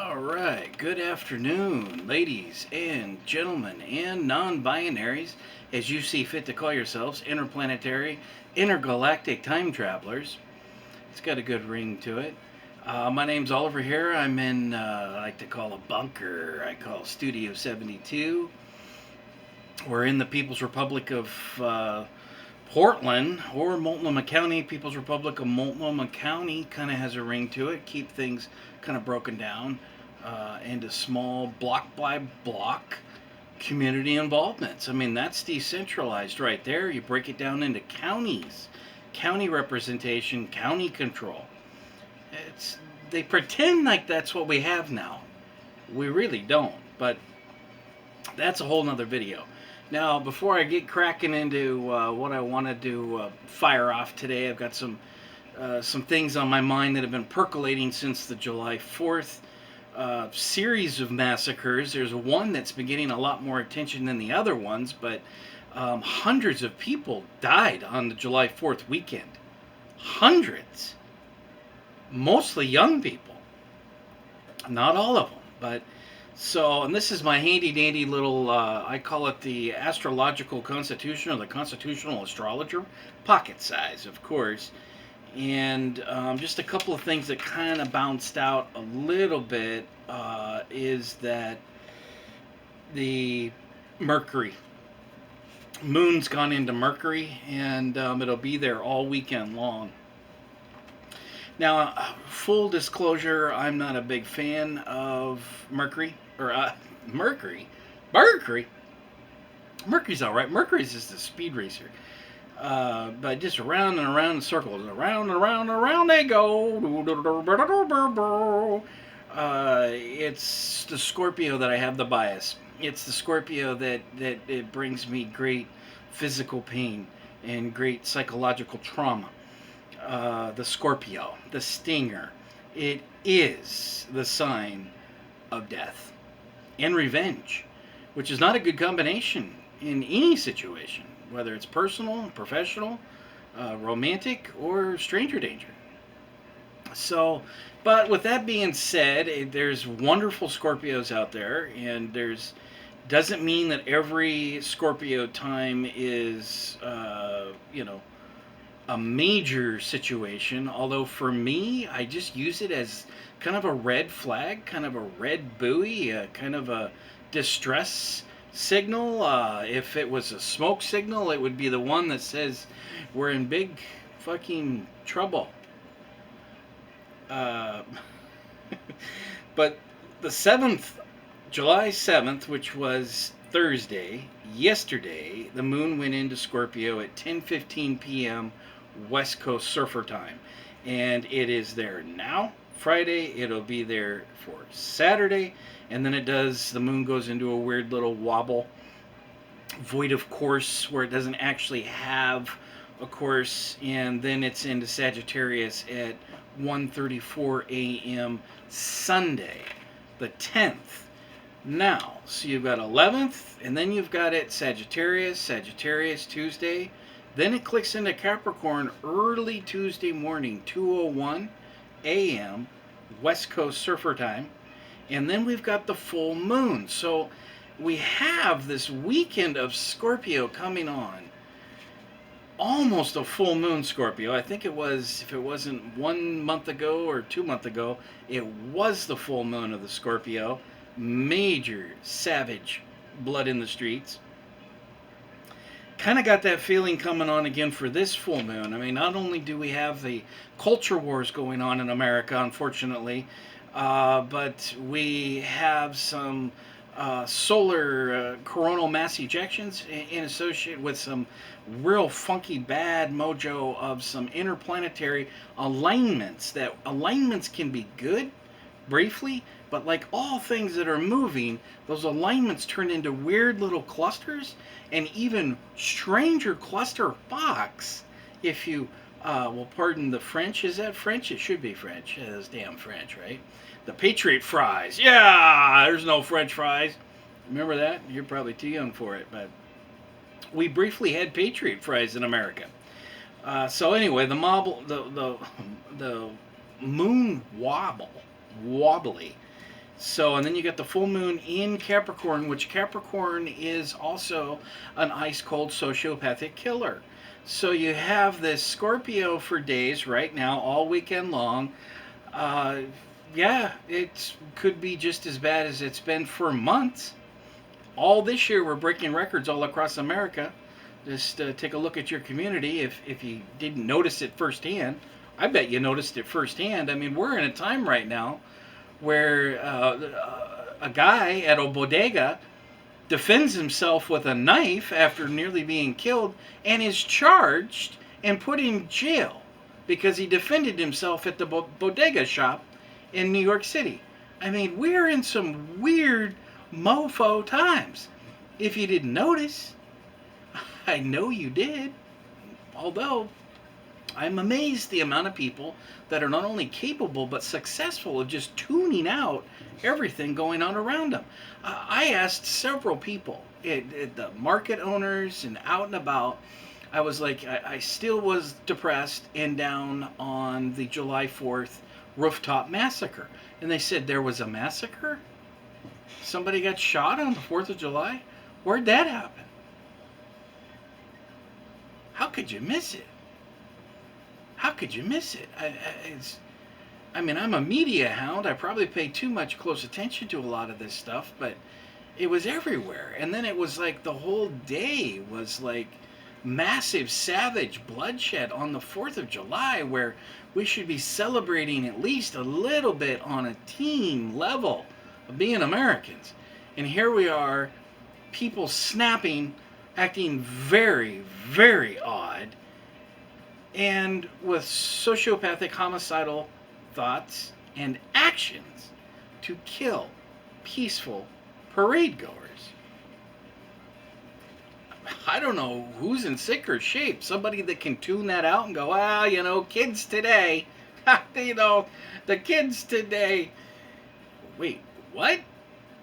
All right, good afternoon, ladies and gentlemen, and non binaries, as you see fit to call yourselves, interplanetary, intergalactic time travelers. It's got a good ring to it. My name's Oliver here. I'm in, I like to call a bunker. I call Studio 72. We're in the People's Republic of Portland, or Multnomah County. People's Republic of Multnomah County kind of has a ring to it. Keep things kind of broken down into small block by block community involvements. I mean, that's decentralized right there. You break it down into counties, county representation, county control. It's They pretend like that's what we have now. We really don't, but that's a whole nother video. Now, before I get cracking into what I want to do fire off today, I've got some things on my mind that have been percolating since the July 4th series of massacres. There's one that's been getting a lot more attention than the other ones, but hundreds of people died on the July 4th weekend. Hundreds. Mostly young people. Not all of them, but so, and this is my handy dandy little, I call it the astrological constitution, or the constitutional astrologer, pocket size, of course. And just a couple of things that kind of bounced out a little bit is that the Mercury, moon's gone into Mercury, and it'll be there all weekend long. Now, full disclosure, I'm not a big fan of Mercury. Mercury? Mercury's alright. Mercury's just a speed racer. But just around and around in circles. Around and around and around they go. It's the Scorpio that I have the bias. It's the Scorpio that it brings me great physical pain and great psychological trauma. The Scorpio, the stinger. It is the sign of death and revenge, which is not a good combination in any situation, whether it's personal, professional, romantic, or stranger danger. So, but with that being said, there's wonderful Scorpios out there, and there's doesn't mean that every Scorpio time is, a major situation. Although for me, I just use it as kind of a red flag, kind of a red buoy, kind of a distress signal. If it was a smoke signal, it would be the one that says we're in big fucking trouble. But the 7th, July 7th, which was Thursday, yesterday, the moon went into Scorpio at 10:15 p.m. West Coast surfer time. And it is there now. Friday, it'll be there for Saturday. And then the moon goes into a weird little wobble, void of course, where it doesn't actually have a course. And then it's into Sagittarius at 1:34 a.m. Sunday, the 10th. Now, so you've got 11th, and then you've got it Sagittarius Tuesday. Then it clicks into Capricorn early Tuesday morning, 2:01 a.m. West Coast surfer time. And then we've got the full moon. So we have this weekend of Scorpio coming on. Almost a full moon Scorpio. I think it was, if it wasn't 1 month ago or 2 months ago, it was the full moon of the Scorpio. Major savage blood in the streets. Kind of got that feeling coming on again for this full moon. I mean, not only do we have the culture wars going on in America, unfortunately, but we have some solar coronal mass ejections in associated with some real funky bad mojo of some interplanetary alignments. That alignments can be good briefly, but like all things that are moving, those alignments turn into weird little clusters, and even stranger cluster fox, if you will pardon the French. Is that French? It should be French. It's damn French, right? The Patriot fries. Yeah, there's no French fries. Remember that? You're probably too young for it, but we briefly had Patriot fries in America. So anyway, the moon wobbly. So, and then you got the full moon in Capricorn, which Capricorn is also an ice cold sociopathic killer. So you have this Scorpio for days right now, all weekend long. Uh, yeah, it could be just as bad as it's been for months. All this year, we're breaking records all across America. Just take a look at your community. If you didn't notice it firsthand, I bet you noticed it firsthand. I mean, we're in a time right now where a guy at a bodega defends himself with a knife after nearly being killed and is charged and put in jail because he defended himself at the bodega shop in New York City. I mean, we're in some weird mofo times. If you didn't notice, I know you did. Although, I'm amazed the amount of people that are not only capable but successful of just tuning out everything going on around them. I asked several people, the market owners and out and about. I was like, I still was depressed and down on the July 4th rooftop massacre. And they said, there was a massacre? Somebody got shot on the 4th of July? Where'd that happen? How could you miss it? How could you miss it? I mean, I'm a media hound. I probably pay too much close attention to a lot of this stuff, but it was everywhere. And then it was like the whole day was like massive, savage bloodshed on the 4th of July, where we should be celebrating at least a little bit on a team level of being Americans. And here we are, people snapping, acting very, very odd, and with sociopathic homicidal thoughts and actions to kill peaceful parade goers. I don't know who's in sicker shape. Somebody that can tune that out and go, well, you know, kids today, you know, the kids today. Wait, what?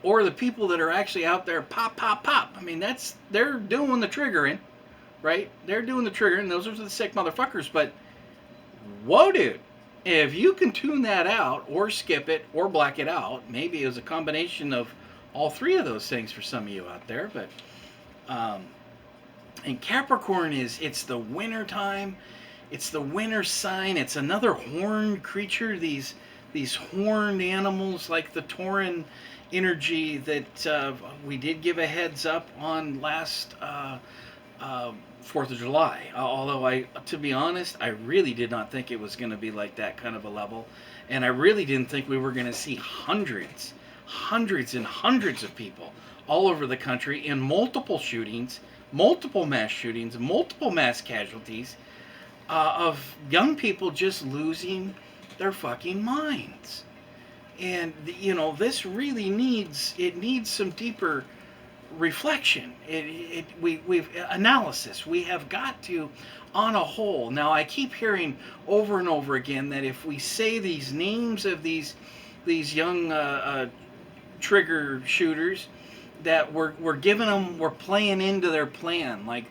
Or the people that are actually out there pop, pop, pop. I mean, they're doing the triggering. Right? They're doing the triggering. Those are the sick motherfuckers. But, whoa, dude. If you can tune that out or skip it or black it out, maybe it was a combination of all three of those things for some of you out there. But, and Capricorn it's the winter time. It's the winter sign. It's another horned creature. These horned animals like the Tauran energy that we did give a heads up on last 4th of July. Although to be honest, I really did not think it was going to be like that kind of a level. And I really didn't think we were going to see hundreds and hundreds of people all over the country in multiple shootings, multiple mass shootings, multiple mass casualties of young people just losing their fucking minds. And, you know, this really needs some deeper reflection. We've analysis. We have got to, on a whole. Now, I keep hearing over and over again that if we say these names of these young trigger shooters, that we're giving them, we're playing into their plan. Like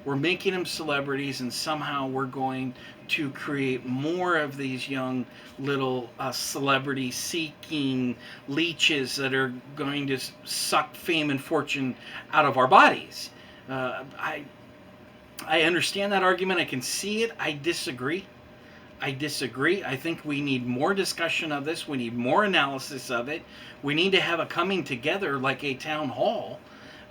we're making them celebrities, and somehow we're going to create more of these young little celebrity-seeking leeches that are going to suck fame and fortune out of our bodies. I understand that argument. I can see it. I disagree. I think we need more discussion of this. We need more analysis of it. We need to have a coming together like a town hall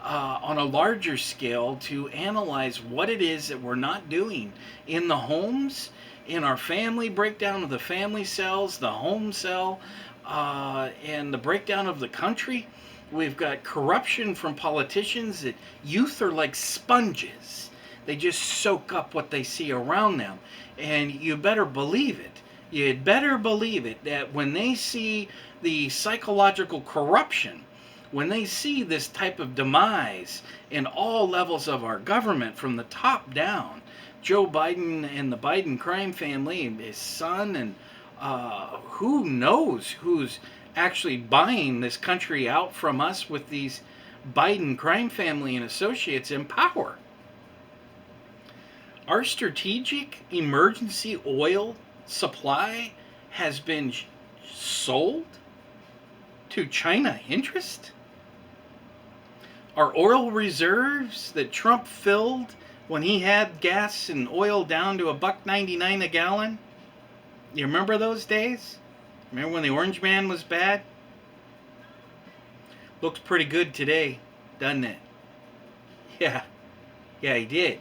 on a larger scale to analyze what it is that we're not doing in the homes, in our family breakdown of the family cells, the home cell, and the breakdown of the country. We've got corruption from politicians. That youth are like sponges. They just soak up what they see around them. And you better believe it. You'd better believe it that when they see the psychological corruption, when they see this type of demise in all levels of our government from the top down, Joe Biden and the Biden crime family and his son, and who knows who's actually buying this country out from us with these Biden crime family and associates in power. Our strategic emergency oil supply has been sold to China interest? Our oil reserves that Trump filled when he had gas and oil down to $1.99 a gallon? You remember those days? Remember when the orange man was bad? Looks pretty good today, doesn't it? Yeah, yeah, he did.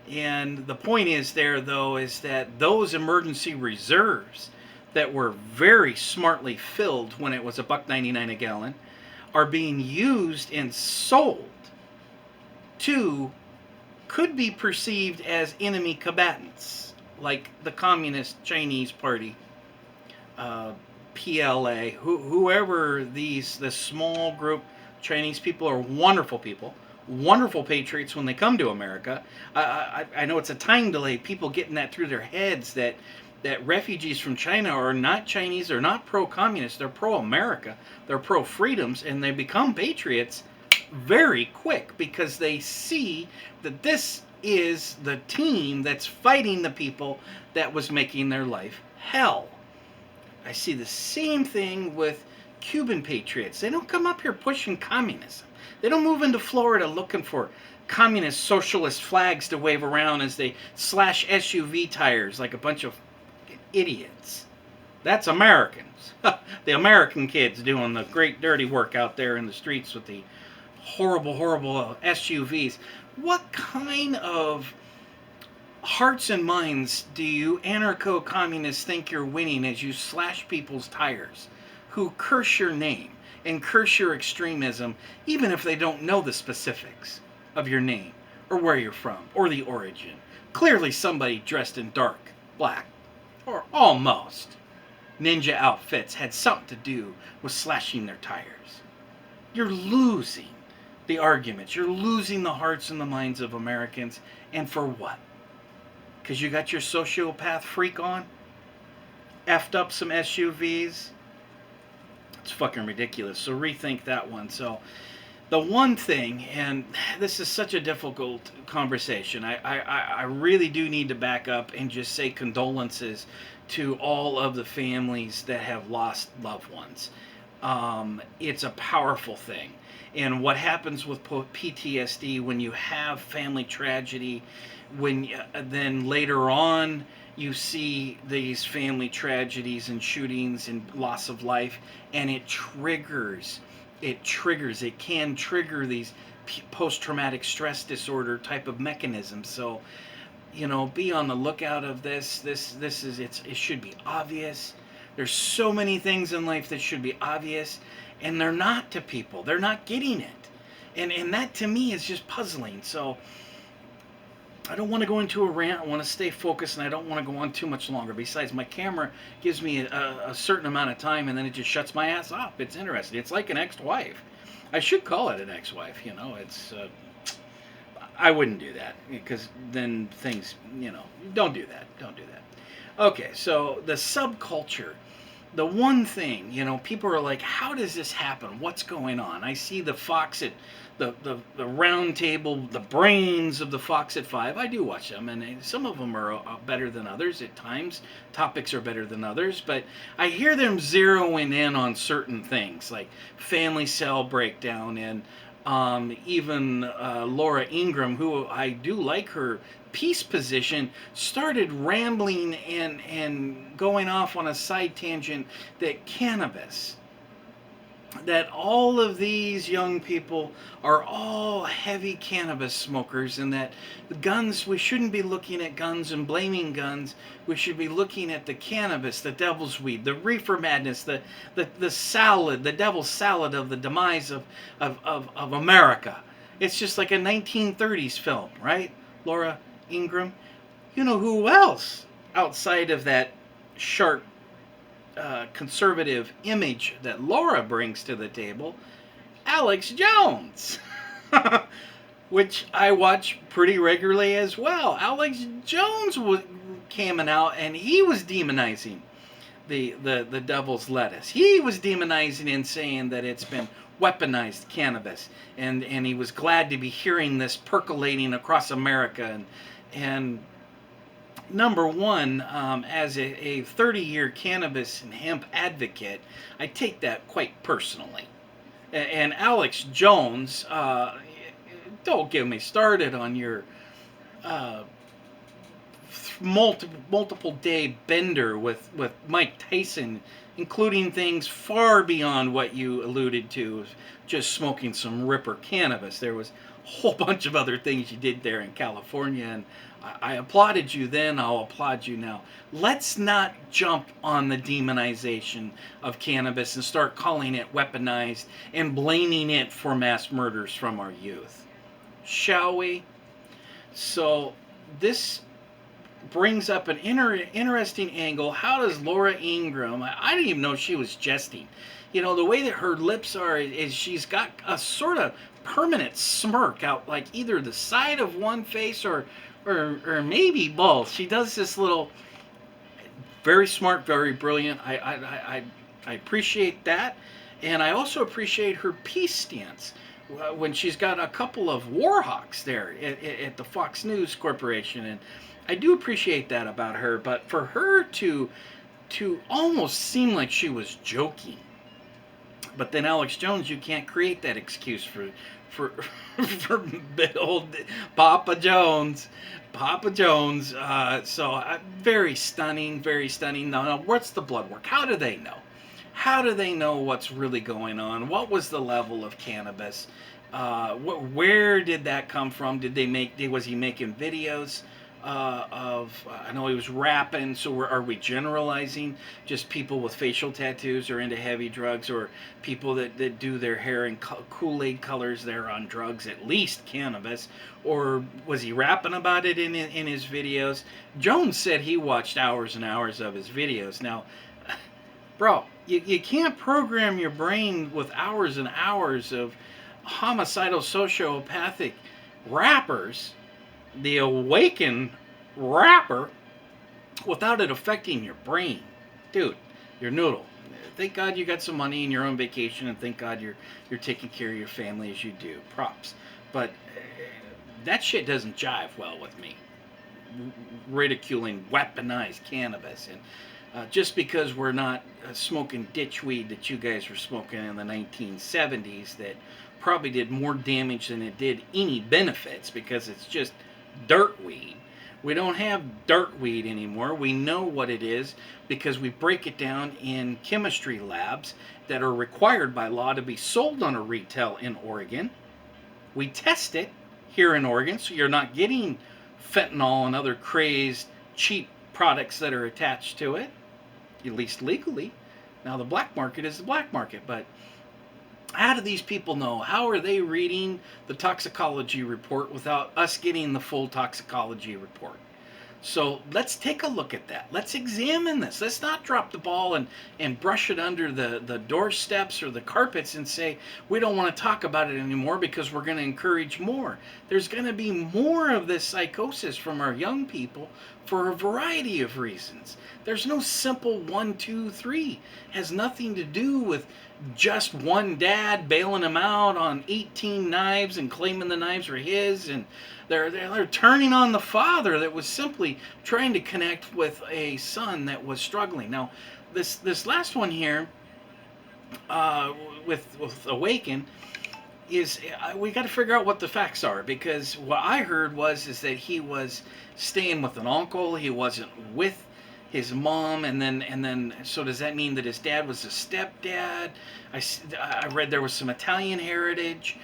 And the point is there, though, is that those emergency reserves that were very smartly filled when it was $1.99 a gallon are being used and sold to could be perceived as enemy combatants, like the Communist Chinese Party, PLA, whoever the small group Chinese people are wonderful people, wonderful patriots when they come to America. I know it's a time delay, people getting that through their heads that refugees from China are not Chinese, they're not pro-communist, they're pro-America, they're pro-freedoms, and they become patriots very quick because they see that this is the team that's fighting the people that was making their life hell. I see the same thing with Cuban patriots. They don't come up here pushing communism. They don't move into Florida looking for communist socialist flags to wave around as they slash SUV tires like a bunch of idiots. That's Americans. The American kids doing the great dirty work out there in the streets with the horrible SUVs. What kind of hearts and minds do you anarcho-communists think you're winning as you slash people's tires, who curse your name and curse your extremism even if they don't know the specifics of your name or where you're from or the origin? Clearly somebody dressed in dark black or almost ninja outfits had something to do with slashing their tires. You're losing the arguments. You're losing the hearts and the minds of Americans. And for what? Because you got your sociopath freak on? Effed up some SUVs? It's fucking ridiculous. So rethink that one. So the one thing, and this is such a difficult conversation, I really do need to back up and just say condolences to all of the families that have lost loved ones. It's a powerful thing. And what happens with PTSD when you have family tragedy, when then later on you see these family tragedies and shootings and loss of life, and it can trigger these post-traumatic stress disorder type of mechanisms. So, be on the lookout of this. It should be obvious. There's so many things in life that should be obvious, and they're not to people. They're not getting it. And that to me is just puzzling. So I don't want to go into a rant. I want to stay focused, and I don't want to go on too much longer. Besides, my camera gives me a certain amount of time, and then it just shuts my ass off. It's interesting. It's like an ex-wife. I should call it an ex-wife. It's... I wouldn't do that, because then things, don't do that. Don't do that. Okay, so the subculture. The one thing, people are like, how does this happen? What's going on? I see the Fox at the round table, the brains of the Fox at 5. I do watch them, and some of them are better than others at times. Topics are better than others, but I hear them zeroing in on certain things, like family cell breakdown, and even Laura Ingraham, who I do like her peace position, started rambling and going off on a side tangent that cannabis, that all of these young people are all heavy cannabis smokers, and that the guns, we shouldn't be looking at guns and blaming guns. We should be looking at the cannabis, the devil's weed, the reefer madness, the salad, the devil's salad of the demise of America. It's just like a 1930s film, right, Laura Ingraham? You know who else outside of that sharp conservative image that Laura brings to the table? Alex Jones, which I watch pretty regularly as well. Alex Jones came out and he was demonizing the devil's lettuce. He was demonizing and saying that it's been weaponized cannabis, and he was glad to be hearing this percolating across America, and Number one, as a 30-year cannabis and hemp advocate, I take that quite personally. And Alex Jones, don't get me started on your uh, multiple day bender with Mike Tyson, including things far beyond what you alluded to, just smoking some ripper cannabis. There was a whole bunch of other things you did there in California, and I applauded you then. I'll applaud you now. Let's not jump on the demonization of cannabis and start calling it weaponized and blaming it for mass murders from our youth, shall we? So this brings up an interesting angle. How does Laura Ingraham, I didn't even know she was jesting. You know, the way that her lips are is she's got a sort of permanent smirk out like either the side of one face or maybe both. She does this little, very smart, very brilliant. I appreciate that. And I also appreciate her peace stance when she's got a couple of war hawks there at the Fox News Corporation. And I do appreciate that about her. But for her to almost seem like she was joking, but then Alex Jones, you can't create that excuse for for old Papa Jones. Papa Jones. Very stunning, very stunning. Now, what's the blood work? How do they know? How do they know what's really going on? What was the level of cannabis? Where did that come from? Was he making videos I know he was rapping, so are we generalizing just people with facial tattoos are into heavy drugs, or people that do their hair in Kool-Aid colors, they're on drugs, at least cannabis? Or was he rapping about it in his videos? Jones said he watched hours and hours of his videos. Now, bro, you can't program your brain with hours and hours of homicidal sociopathic rappers, the awakened rapper, without it affecting your brain. Dude, your noodle. Thank God you got some money and you're on vacation, and thank God you're taking care of your family as you do. Props. But that shit doesn't jive well with me. Ridiculing weaponized cannabis, and just because we're not smoking ditchweed that you guys were smoking in the 1970s that probably did more damage than it did any benefits, because it's just dirt weed. We don't have dirt weed anymore. We know what it is because we break it down in chemistry labs that are required by law to be sold on a retail in Oregon. We test it here in Oregon, so you're not getting fentanyl and other crazed cheap products that are attached to it, at least legally. Now the black market is the black market, but how do these people know? How are they reading the toxicology report without us getting the full toxicology report? So let's take a look at that. Let's examine this. Let's not drop the ball and brush it under the doorsteps or the carpets and say, we don't want to talk about it anymore because we're going to encourage more. There's going to be more of this psychosis from our young people for a variety of reasons. There's no simple 1, 2, 3. It has nothing to do with just one dad bailing him out on 18 knives and claiming the knives are his, and they're turning on the father that was simply trying to connect with a son that was struggling. Now, this last one here, with Awaken, is we got to figure out what the facts are, because what I heard is that he was staying with an uncle. He wasn't with his mom, and then so does that mean that his dad was a stepdad? I read there was some Italian heritage.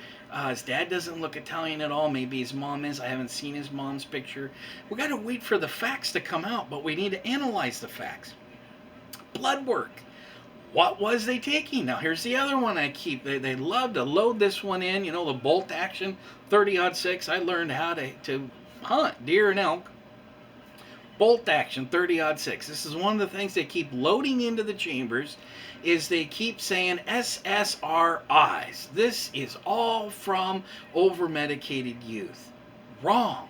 His dad doesn't look Italian at all. Maybe his mom is. I haven't seen his mom's picture. We got to wait for the facts to come out, but we need to analyze the facts. Blood work. What was they taking? Now here's the other one I keep. They love to load this one in. You know, the bolt action 30-06. I learned how to hunt deer and elk. Bolt action 30-06. This is one of the things they keep loading into the chambers, is they keep saying SSRIs. This is all from over-medicated youth. Wrong.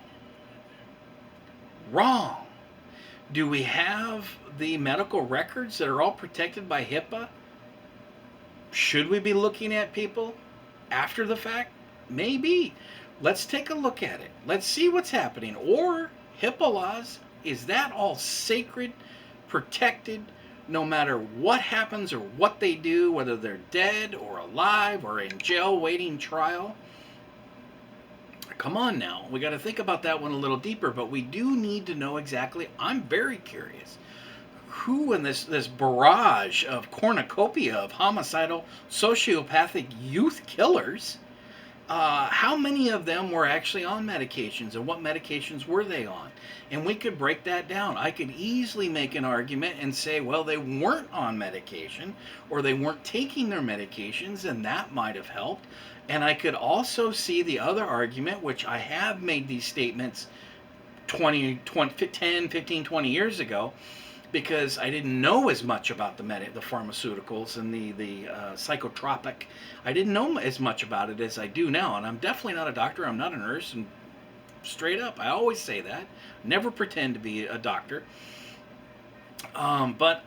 Wrong. Do we have the medical records that are all protected by HIPAA? Should we be looking at people after the fact? Maybe. Let's take a look at it. Let's see what's happening. Or HIPAA laws Is that all sacred, protected, no matter what happens or what they do, whether they're dead or alive or in jail waiting trial? Come on now, we got to think about that one a little deeper, but we do need to know exactly. I'm very curious who in this barrage of cornucopia of homicidal, sociopathic youth killers, how many of them were actually on medications and what medications were they on? And we could break that down. I could easily make an argument and say, well, they weren't on medication or they weren't taking their medications, and that might have helped. And I could also see the other argument, which I have made these statements 10, 15, 20 years ago, because I didn't know as much about the pharmaceuticals and the psychotropic. I didn't know as much about it as I do now, and I'm definitely not a doctor. I'm not a nurse, and straight up, I always say that. Never pretend to be a doctor. But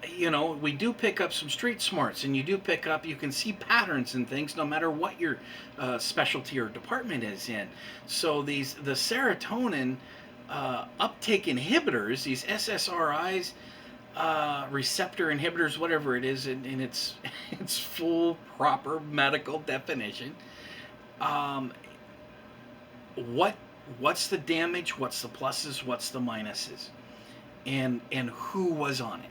we do pick up some street smarts, and you can see patterns and things no matter what your specialty or department is in. So the serotonin uptake inhibitors, these SSRIs, receptor inhibitors, whatever it is, in its its full proper medical definition. What's the damage? What's the pluses? What's the minuses? And who was on it?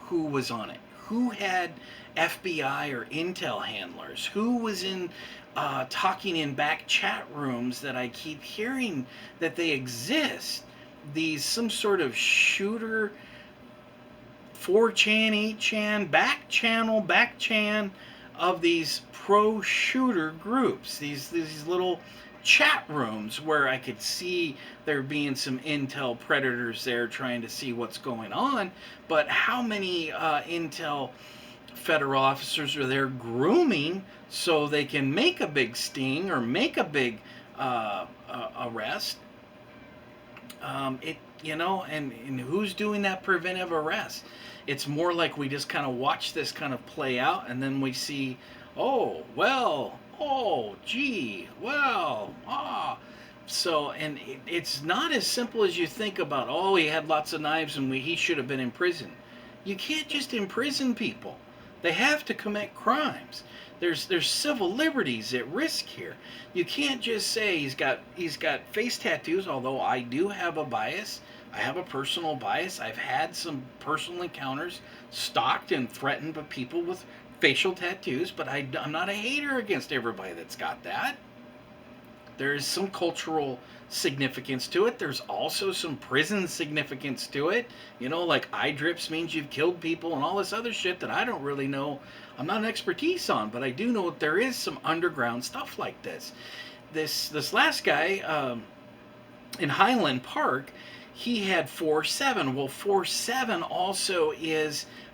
Who was on it? Who had FBI or intel handlers? Who was in talking in back chat rooms that I keep hearing that they exist? These some sort of shooter 4chan, 8chan, back chan of these pro shooter groups, these little chat rooms where I could see there being some intel predators there trying to see what's going on. But how many intel federal officers are there grooming so they can make a big sting or make a big arrest? And who's doing that preventive arrest? It's more like we just kind of watch this kind of play out, and then we see, oh, well, oh, gee, well, ah. So, and it's not as simple as you think about, oh, he had lots of knives and he should have been in prison. You can't just imprison people. They have to commit crimes. There's civil liberties at risk here. You can't just say he's got face tattoos, although I do have a bias. I have a personal bias. I've had some personal encounters, stalked and threatened by people with facial tattoos, but I'm not a hater against everybody that's got that. There's some cultural significance to it. There's also some prison significance to it. Like eye drips means you've killed people and all this other shit that I don't really know. I'm not an expertise on, but I do know that there is some underground stuff like this. This last guy in Highland Park, he had 4-7. Well, 4-7 also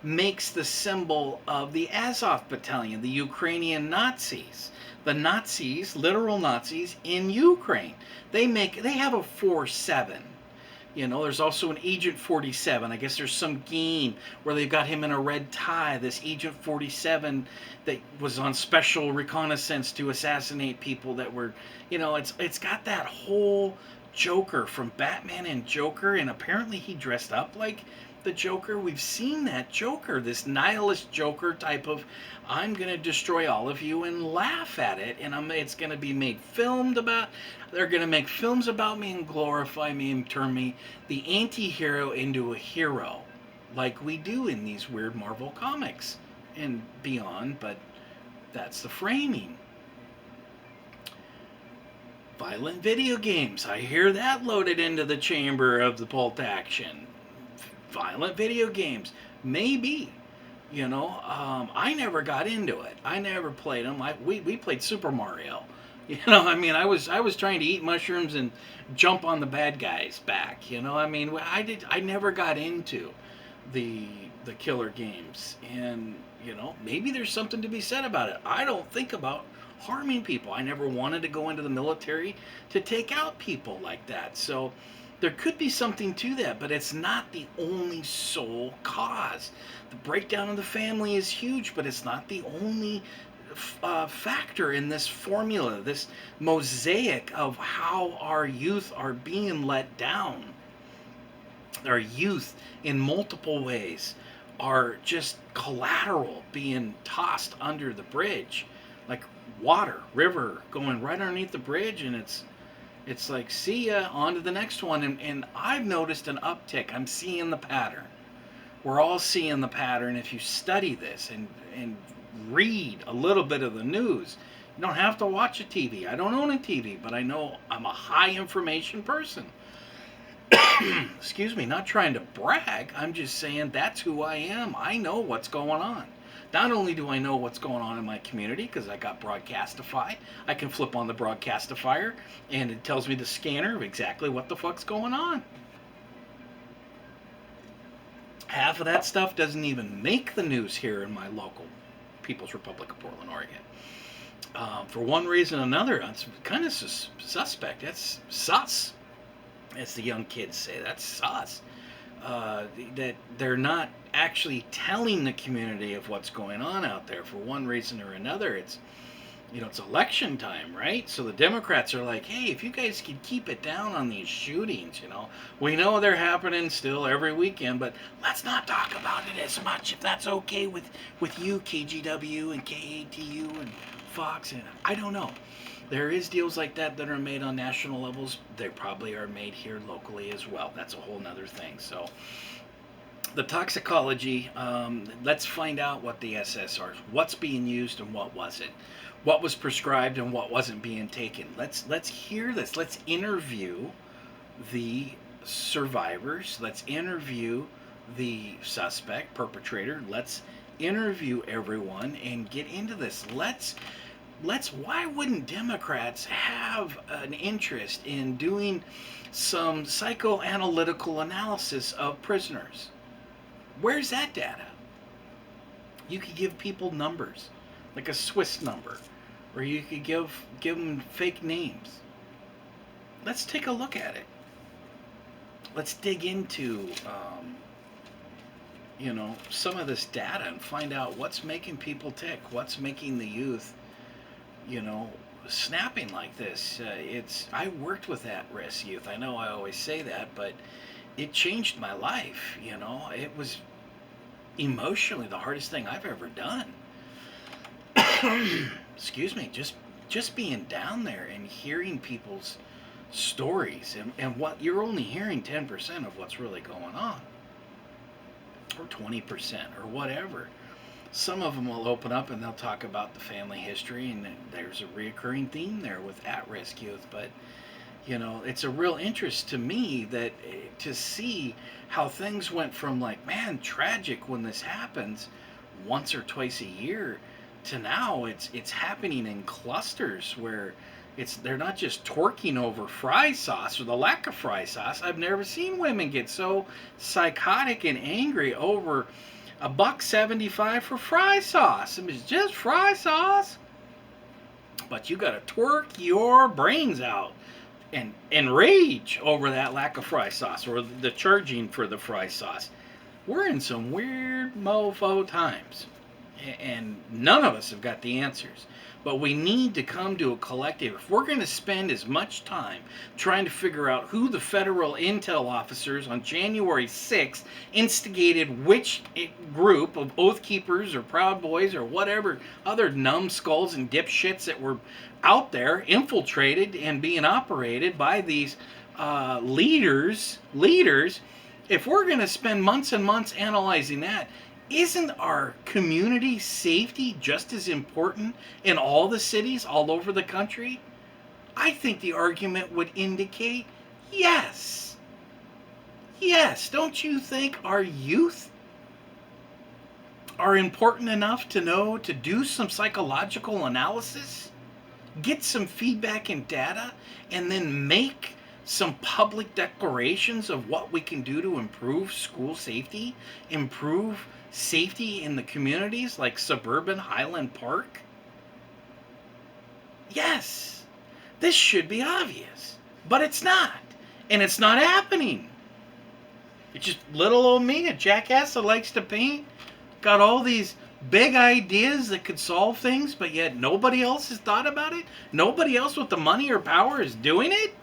makes the symbol of the Azov Battalion, the Ukrainian Nazis. The Nazis, literal Nazis in Ukraine. They have a 4-7. There's also an Agent 47. I guess there's some game where they've got him in a red tie. This Agent 47 that was on special reconnaissance to assassinate people that were, it's got that whole Joker from Batman and Joker, and apparently he dressed up like the Joker. We've seen that Joker, this nihilist Joker type of, I'm going to destroy all of you and laugh at it, and it's going to be made filmed about, they're going to make films about me and glorify me and turn me, the anti-hero, into a hero, like we do in these weird Marvel comics and beyond, but that's the framing. Violent video games, I hear that loaded into the chamber of the bolt action. Violent video games, maybe. I never got into it. I never played them. We played Super Mario. I was trying to eat mushrooms and jump on the bad guy's back. I never got into the killer games, and maybe there's something to be said about it. I don't think about harming people. I never wanted to go into the military to take out people like that. So there could be something to that, but it's not the only sole cause. The breakdown of the family is huge, but it's not the only factor in this formula, this mosaic of how our youth are being let down. Our youth, in multiple ways, are just collateral being tossed under the bridge, like water, river going right underneath the bridge, and it's like, see ya, on to the next one. And I've noticed an uptick. I'm seeing the pattern. We're all seeing the pattern. If you study this and read a little bit of the news, you don't have to watch a TV. I don't own a TV, but I know I'm a high information person. Excuse me, not trying to brag. I'm just saying that's who I am. I know what's going on. Not only do I know what's going on in my community because I got Broadcastify, I can flip on the Broadcastifier and it tells me the scanner of exactly what the fuck's going on. Half of that stuff doesn't even make the news here in my local People's Republic of Portland, Oregon. For one reason or another, it's kind of suspect. That's sus, as the young kids say. That's sus. That they're not actually telling the community of what's going on out there. For one reason or another, it's election time, right? So the Democrats are like, hey, if you guys could keep it down on these shootings, we know they're happening still every weekend, but let's not talk about it as much, if that's okay with you, KGW and KATU and Fox, and I don't know. There is deals like that are made on national levels. They probably are made here locally as well. That's a whole nother thing. So the toxicology, let's find out what the SSRs, what's being used and what wasn't, what was prescribed and what wasn't being taken. Let's hear this. Let's interview the survivors. Let's interview the suspect, perpetrator. Let's interview everyone and get into this. Why wouldn't Democrats have an interest in doing some psychoanalytical analysis of prisoners? Where's that data? You could give people numbers, like a Swiss number, or you could give them fake names. Let's take a look at it. Let's dig into some of this data and find out what's making people tick, what's making the youth snapping like this. I worked with at-risk youth. I know I always say that, but it changed my life. It was emotionally the hardest thing I've ever done. Excuse me, just being down there and hearing people's stories and what you're only hearing 10% of what's really going on, or 20% or whatever. Some of them will open up and they'll talk about the family history, and there's a reoccurring theme there with at-risk youth. But it's a real interest to me that to see how things went from, like, man, tragic when this happens once or twice a year, to now it's happening in clusters where they're not just twerking over fry sauce or the lack of fry sauce. I've never seen women get so psychotic and angry over $1.75 for fry sauce. It's just fry sauce, but you gotta twerk your brains out and rage over that lack of fry sauce or the charging for the fry sauce. We're in some weird mofo times, and none of us have got the answers. But we need to come to a collective. If we're going to spend as much time trying to figure out who the federal intel officers on January 6th instigated which group of Oath Keepers or Proud Boys or whatever other numbskulls and dipshits that were out there infiltrated and being operated by these leaders, if we're going to spend months and months analyzing that, isn't our community safety just as important in all the cities all over the country? I think the argument would indicate yes. Yes, don't you think our youth are important enough to know to do some psychological analysis, get some feedback and data, and then make some public declarations of what we can do to improve school safety, improve safety in the communities like suburban Highland Park? Yes, this should be obvious, but it's not, and it's not happening. It's just little old me, a jackass that likes to paint, got all these big ideas that could solve things, but yet nobody else has thought about it. Nobody else with the money or power is doing it.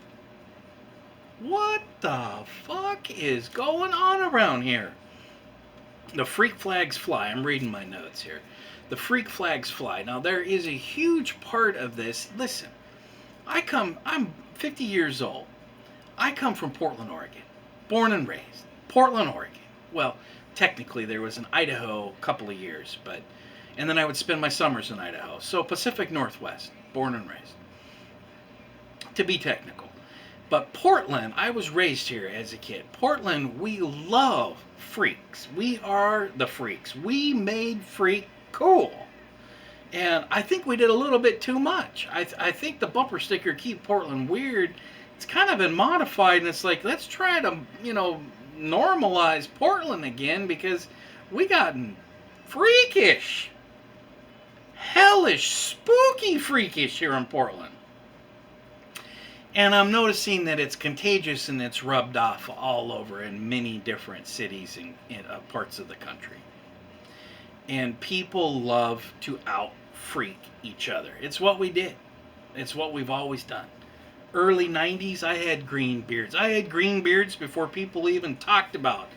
What the fuck is going on around here? The freak flags fly. I'm reading my notes here. The freak flags fly. Now, there is a huge part of this. Listen, I'm 50 years old. I come from Portland, Oregon. Born and raised. Portland, Oregon. Well, technically, there was an Idaho a couple of years, and then I would spend my summers in Idaho. So, Pacific Northwest. Born and raised. To be technical. But Portland, I was raised here as a kid. Portland, we love freaks. We are the freaks. We made freak cool. And I think we did a little bit too much. I think the bumper sticker, Keep Portland Weird, it's kind of been modified. And it's like, let's try to, normalize Portland again, because we gotten freakish. Hellish, spooky freakish here in Portland. And I'm noticing that it's contagious and it's rubbed off all over in many different cities and parts of the country. And people love to out-freak each other. It's what we did. It's what we've always done. Early 90s, I had green beards. I had green beards before people even talked about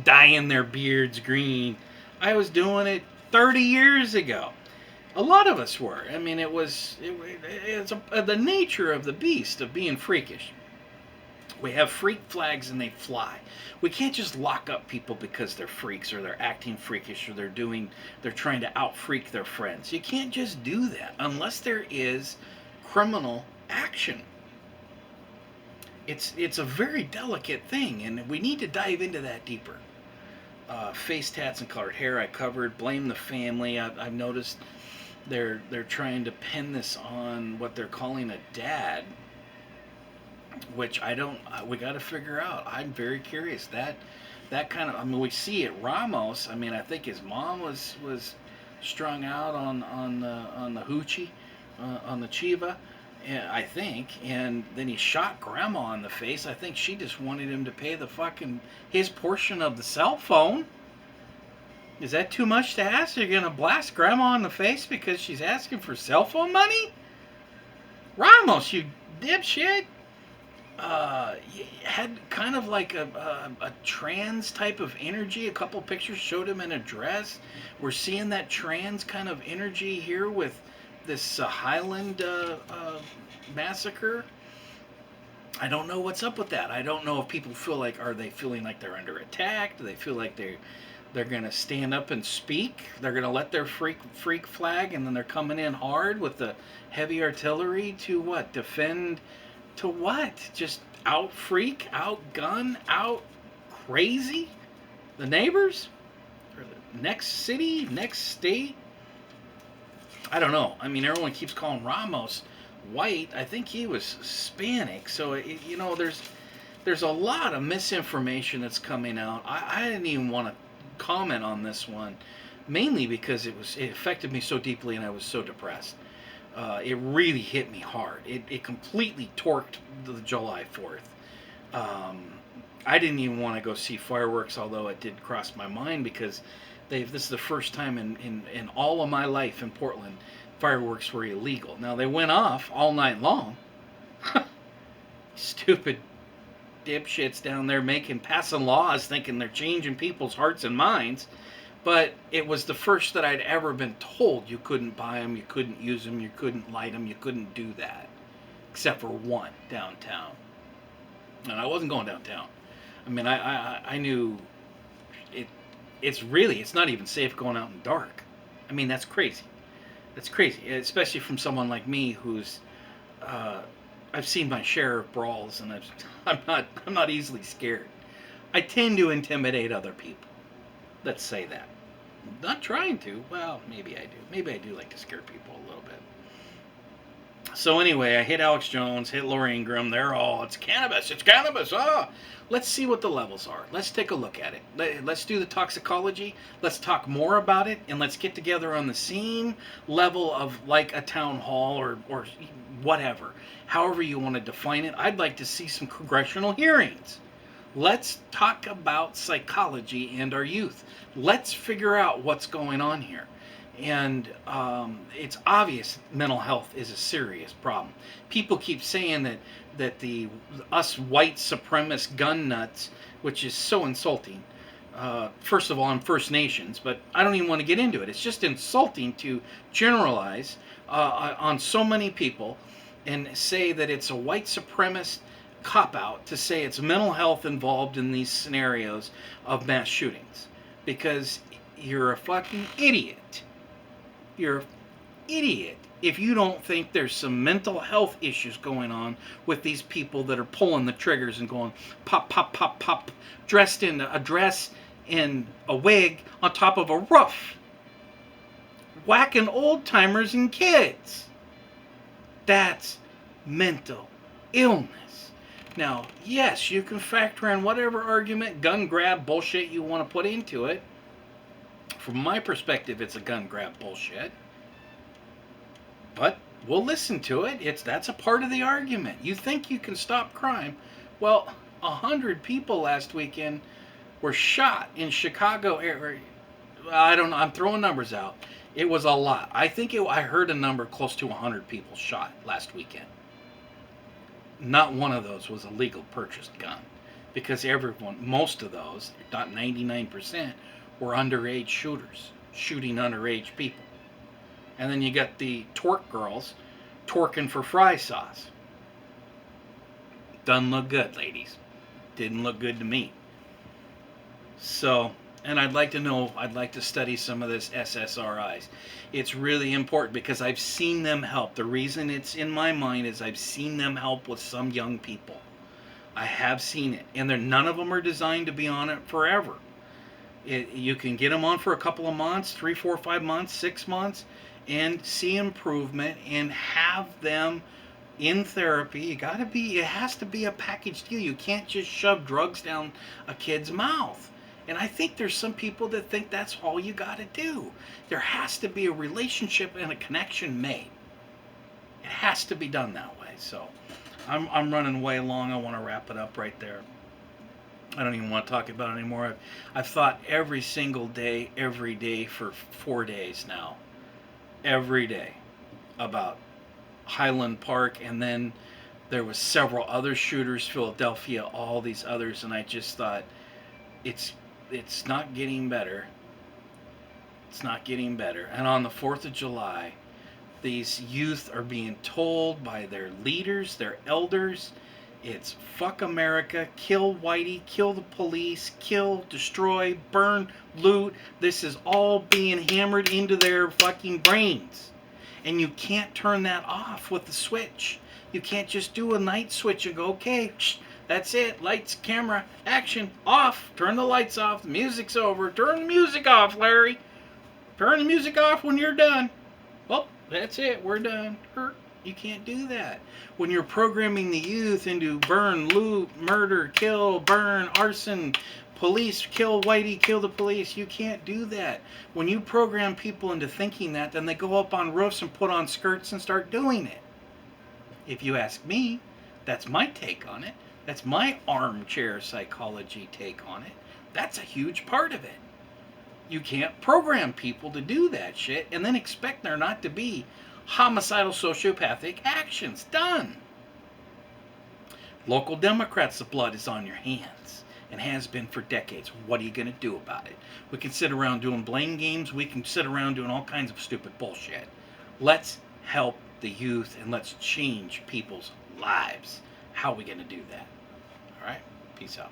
dyeing their beards green. I was doing it 30 years ago. A lot of us were. I mean, it's the nature of the beast of being freakish. We have freak flags and they fly. We can't just lock up people because they're freaks or they're acting freakish or they're trying to out-freak their friends. You can't just do that unless there is criminal action. It's a very delicate thing, and we need to dive into that deeper. Face tats and colored hair I covered. Blame the family. I've noticed they're trying to pin this on what they're calling a dad, which we got to figure out. I'm very curious. That kind of, I mean, we see it. Ramos, I mean, I think his mom was strung out on the hoochie, on the chiva, I think, and then he shot grandma in the face. I think she just wanted him to pay his portion of the cell phone. Is that too much to ask? You're going to blast grandma in the face because she's asking for cell phone money? Ramos, you dipshit. Had kind of like a trans type of energy. A couple pictures showed him in a dress. We're seeing that trans kind of energy here with this Highland massacre. I don't know what's up with that. I don't know if people are they feeling like they're under attack? Do they feel like they're going to stand up and speak? They're going to let their freak flag, and then they're coming in hard with the heavy artillery to what? Defend to what? Just out freak, out gun, out crazy the neighbors? Or the next city, next state? I don't know. I mean, everyone keeps calling Ramos white. I think he was Hispanic. So, there's a lot of misinformation that's coming out. I didn't even want to comment on this one, mainly because it affected me so deeply and I was so depressed. It really hit me hard. It completely torqued the July 4th. I didn't even want to go see fireworks, although it did cross my mind, because this is the first time in all of my life in Portland fireworks were illegal. Now, they went off all night long. Stupid dipshits down there passing laws thinking they're changing people's hearts and minds. But it was the first that I'd ever been told you couldn't buy them, you couldn't use them, you couldn't light them, you couldn't do that. Except for one downtown. And I wasn't going downtown. I mean, I knew it's not even safe going out in the dark. I mean, that's crazy. That's crazy, especially from someone like me who's I've seen my share of brawls, and I'm not easily scared. I tend to intimidate other people. Let's say that. Not trying to. Well, maybe I do. Maybe I do like to scare people a little bit. So anyway, I hit Alex Jones, hit Lori Ingram. They're all, it's cannabis. Ah! Let's see what the levels are. Let's take a look at it. Let's do the toxicology. Let's talk more about it, and let's get together on the same level of like a town hall or whatever. However you want to define it. I'd like to see some congressional hearings. Let's talk about psychology and our youth. Let's figure out what's going on here. And it's obvious mental health is a serious problem. People keep saying that the us white supremacist gun nuts, which is so insulting. First of all, I'm First Nations, but I don't even want to get into it. It's just insulting to generalize on so many people and say that it's a white supremacist cop out to say it's mental health involved in these scenarios of mass shootings, because you're a fucking idiot. You're an idiot if you don't think there's some mental health issues going on with these people that are pulling the triggers and going pop, pop, pop, pop, dressed in a dress and a wig on top of a roof, whacking old timers and kids. That's mental illness. Now, yes, you can factor in whatever argument, gun grab bullshit you want to put into it. From my perspective, it's a gun grab bullshit. But we'll listen to it. That's a part of the argument. You think you can stop crime? Well, 100 people last weekend were shot in Chicago area. I don't know. I'm throwing numbers out. It was a lot. I heard a number close to 100 people shot last weekend. Not one of those was a legal purchased gun, because most of those, not 99%, were underage shooters shooting underage people. And then you got the twerk girls twerking for fry sauce. Doesn't look good, ladies. Didn't look good to me. So, and I'd like to study some of this SSRIs. It's really important because I've seen them help. The reason it's in my mind is I've seen them help with some young people. I have seen it. And none of them are designed to be on it forever. You can get them on for a couple of months, 3, 4, 5 months, 6 months, and see improvement and have them in therapy. It has to be a package deal. You can't just shove drugs down a kid's mouth. And I think there's some people that think that's all you got to do. There has to be a relationship and a connection made. It has to be done that way. So I'm running way long. I want to wrap it up right there. I don't even want to talk about it anymore. I've thought every single day, every day for 4 days now. Every day about Highland Park, and then there was several other shooters, Philadelphia, all these others, and I just thought it's not getting better. It's not getting better. And on the 4th of July, these youth are being told by their leaders, their elders, it's fuck America, kill Whitey, kill the police, kill, destroy, burn, loot. This is all being hammered into their fucking brains. And you can't turn that off with the switch. You can't just do a night switch and go, okay, that's it. Lights, camera, action, off. Turn the lights off. The music's over. Turn the music off, Larry. Turn the music off when you're done. Well, that's it. We're done. You can't do that. When you're programming the youth into burn, loot, murder, kill, burn, arson, police, kill Whitey, kill the police, you can't do that. When you program people into thinking that, then they go up on roofs and put on skirts and start doing it. If you ask me, that's my take on it. That's my armchair psychology take on it. That's a huge part of it. You can't program people to do that shit and then expect there not to be homicidal sociopathic actions done. Local Democrats, the blood is on your hands and has been for decades. What are you going to do about it? We can sit around doing blame games. We can sit around doing all kinds of stupid bullshit. Let's help the youth and let's change people's lives. How are we going to do that? All right? Peace out.